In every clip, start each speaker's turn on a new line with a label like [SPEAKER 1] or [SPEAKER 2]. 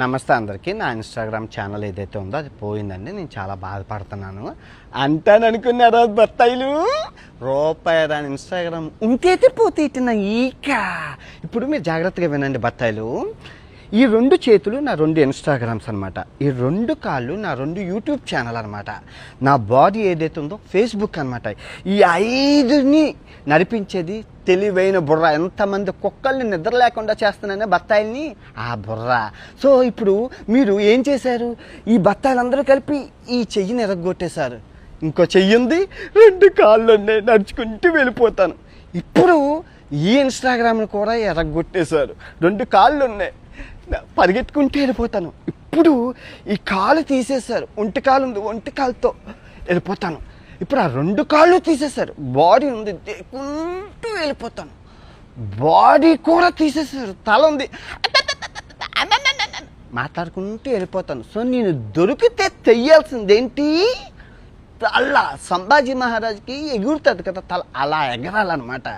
[SPEAKER 1] నమస్తే అందరికీ. నా ఇన్స్టాగ్రామ్ ఛానల్ ఏదైతే ఉందో అది పోయిందండి. నేను చాలా బాధపడుతున్నాను. అంటాననుకున్నారా బత్తాయిలు? రూపాయి రాని ఇన్స్టాగ్రామ్ ఉంటేతే పోతే ఇట్టిన ఈక. ఇప్పుడు మీరు జాగ్రత్తగా వినండి బత్తాయిలు. ఈ రెండు చేతులు నా రెండు ఇన్స్టాగ్రామ్స్ అనమాట. ఈ రెండు కాళ్ళు నా రెండు యూట్యూబ్ ఛానల్ అనమాట. నా బాడీ ఏదైతే ఉందో ఫేస్బుక్ అనమాట. ఈ ఐదుని నడిపించేది తెలివైన బుర్ర. ఎంతమంది కుక్కల్ని నిద్ర లేకుండా చేస్తున్నానే బత్తాయిల్ని, ఆ బుర్ర. సో ఇప్పుడు మీరు ఏం చేశారు? ఈ బత్తాయిలందరూ కలిపి ఈ చెయ్యిని ఎరగొట్టేశారు. ఇంకో చెయ్యి ఉంది, రెండు కాళ్ళు ఉన్నాయి, నడుచుకుంటూ వెళ్ళిపోతాను. ఇప్పుడు ఈ ఇన్స్టాగ్రామ్ని కూడా ఎరగొట్టేశారు. రెండు కాళ్ళు ఉన్నాయి, పరిగెత్తుకుంటూ వెళ్ళిపోతాను. ఇప్పుడు ఈ కాలు తీసేశారు, ఒంటి కాలు ఉంది, ఒంటి కాలుతో వెళ్ళిపోతాను. ఇప్పుడు ఆ రెండు కాళ్ళు తీసేశారు, బాడీ ఉంది, దేకుంటూ వెళ్ళిపోతాను. బాడీ కూడా తీసేశారు, తల ఉంది, మాట్లాడుకుంటూ వెళ్ళిపోతాను. సో నేను దొరికితే తెయ్యాల్సిందేంటి? తల. సంభాజీ మహారాజ్కి ఎగురుతుంది కదా తల, అలా ఎగరాలన్నమాట.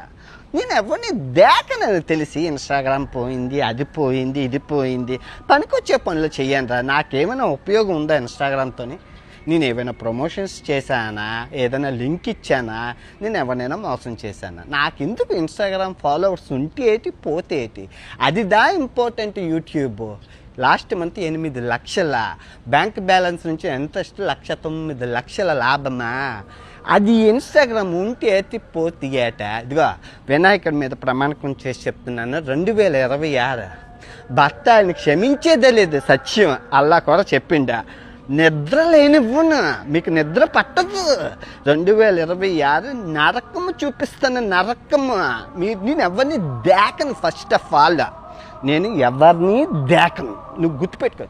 [SPEAKER 1] నేను ఎవరిని దేకనని తెలిసి ఇన్స్టాగ్రామ్ పోయింది, అది పోయింది, ఇది పోయింది. పనికొచ్చే పనులు చెయ్యండి. నాకేమైనా ఉపయోగం ఉందా ఇన్స్టాగ్రామ్తో? నేను ఏమైనా ప్రమోషన్స్ చేశానా? ఏదైనా లింక్ ఇచ్చానా? నేను ఎవరినైనా మోసం చేశానా? నాకెందుకు ఇన్స్టాగ్రామ్ ఫాలోవర్స్ ఉంటే ఏంటి, పోతే ఏంటి? అదిదా ఇంపార్టెంట్. యూట్యూబ్ లాస్ట్ మంత్ 8 లక్షల బ్యాంక్ బ్యాలెన్స్ నుంచి ఎంత 1,09,00,000 లాభమా? అది ఇన్స్టాగ్రామ్ ఉంటే ఎత్తి పోతే ఏట. ఇదిగో వినాయకుడి మీద ప్రమాణకం చేసి చెప్తున్నాను, 2026 బత్తాయిని క్షమించేదే లేదు. సత్యం అల్లా కూడా చెప్పిండా. నిద్ర లేనివ్వను, మీకు నిద్ర పట్టదు. 2026 నరకము చూపిస్తాను, నరకము. నేను ఎవరిని దేకను. ఫస్ట్ ఆఫ్ ఆల్ నేను ఎవరిని దేకను. నువ్వు గుర్తుపెట్టుకో.